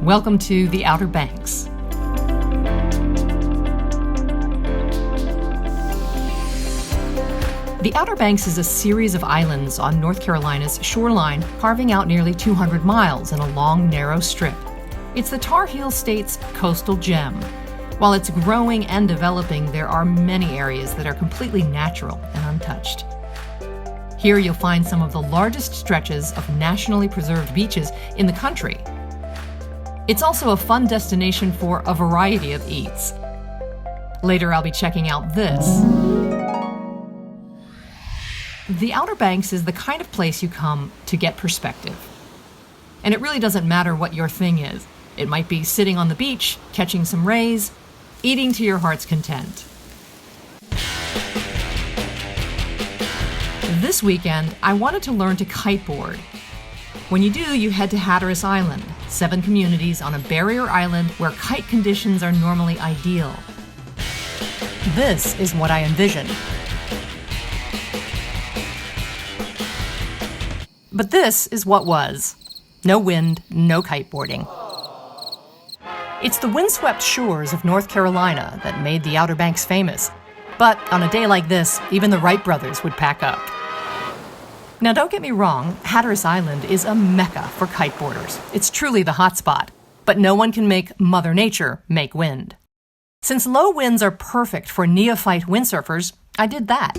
Welcome to the Outer Banks. The Outer Banks is a series of islands on North Carolina's shoreline, carving out nearly 200 miles in a long, narrow strip. It's the Tar Heel State's coastal gem. While it's growing and developing, there are many areas that are completely natural and untouched. Here you'll find some of the largest stretches of nationally preserved beaches in the country. It's also a fun destination for a variety of eats. Later I'll be checking out this. The Outer Banks is the kind of place you come to get perspective. And it really doesn't matter what your thing is. It might be sitting on the beach, catching some rays, eating to your heart's content. This weekend, I wanted to learn to kiteboard. When you do, you head to Hatteras Island, 7 communities on a barrier island where kite conditions are normally ideal. This is what I envisioned. But this is what was. No wind, no kiteboarding. It's the windswept shores of North Carolina that made the Outer Banks famous. But on a day like this, even the Wright brothers would pack up. Now don't get me wrong, Hatteras Island is a mecca for kiteboarders. It's truly the hotspot. But no one can make Mother Nature make wind. Since low winds are perfect for neophyte windsurfers, I did that.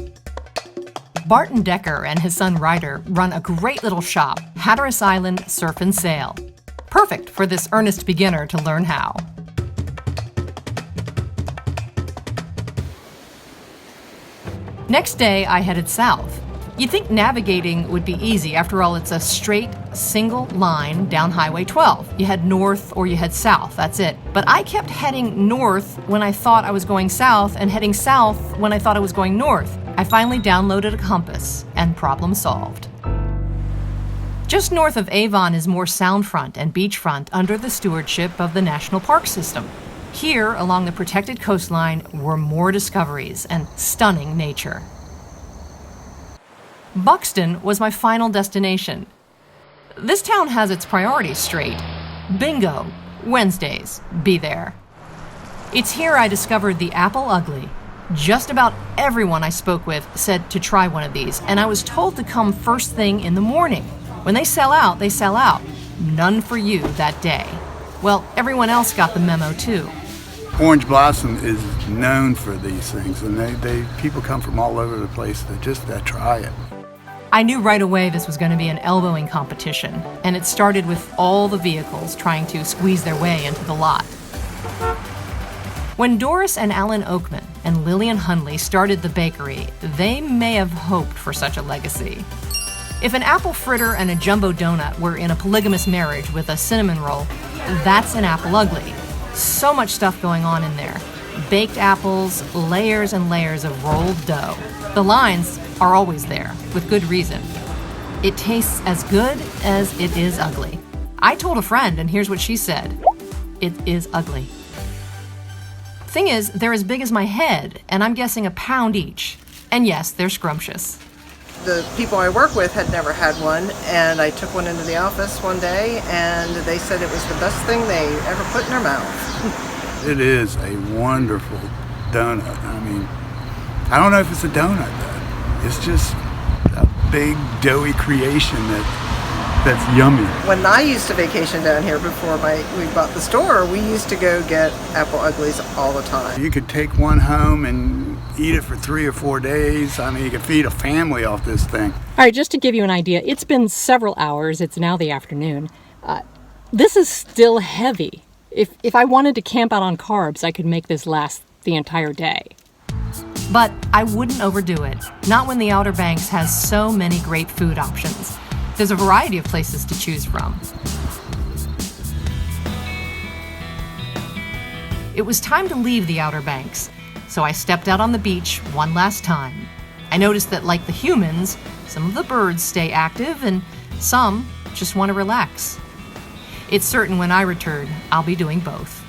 Barton Decker and his son Ryder run a great little shop, Hatteras Island Surf and Sail. Perfect for this earnest beginner to learn how. Next day, I headed south. You'd think navigating would be easy. After all, it's a straight, single line down Highway 12. You head north or you head south, that's it. But I kept heading north when I thought I was going south and heading south when I thought I was going north. I finally downloaded a compass and problem solved. Just north of Avon is more soundfront and beachfront under the stewardship of the National Park System. Here, along the protected coastline, were more discoveries and stunning nature. Buxton was my final destination. This town has its priorities straight. Bingo, Wednesdays, be there. It's here I discovered the apple ugly. Just about everyone I spoke with said to try one of these, and I was told to come first thing in the morning. When they sell out, they sell out. None for you that day. Well, everyone else got the memo too. Orange Blossom is known for these things, and people come from all over the place to try it. I knew right away this was going to be an elbowing competition, and it started with all the vehicles trying to squeeze their way into the lot. When Doris and Alan Oakman and Lillian Hundley started the bakery, they may have hoped for such a legacy. If an apple fritter and a jumbo donut were in a polygamous marriage with a cinnamon roll, that's an apple ugly. So much stuff going on in there. Baked apples, layers and layers of rolled dough. The lines are always there, with good reason. It tastes as good as it is ugly. I told a friend, and here's what she said. It is ugly. Thing is, they're as big as my head, and I'm guessing a pound each. And yes, they're scrumptious. The people I work with had never had one, and I took one into the office one day, and they said it was the best thing they ever put in their mouth. It is a wonderful donut. I mean, I don't know if it's a donut, though. It's just a big, doughy creation that's yummy. When I used to vacation down here before we bought the store, we used to go get apple uglies all the time. You could take one home and eat it for 3 or 4 days. I mean, you could feed a family off this thing. All right, just to give you an idea, it's been several hours. It's now the afternoon. This is still heavy. If I wanted to camp out on carbs, I could make this last the entire day. But I wouldn't overdo it, not when the Outer Banks has so many great food options. There's a variety of places to choose from. It was time to leave the Outer Banks, so I stepped out on the beach one last time. I noticed that, like the humans, some of the birds stay active and some just want to relax. It's certain when I return, I'll be doing both.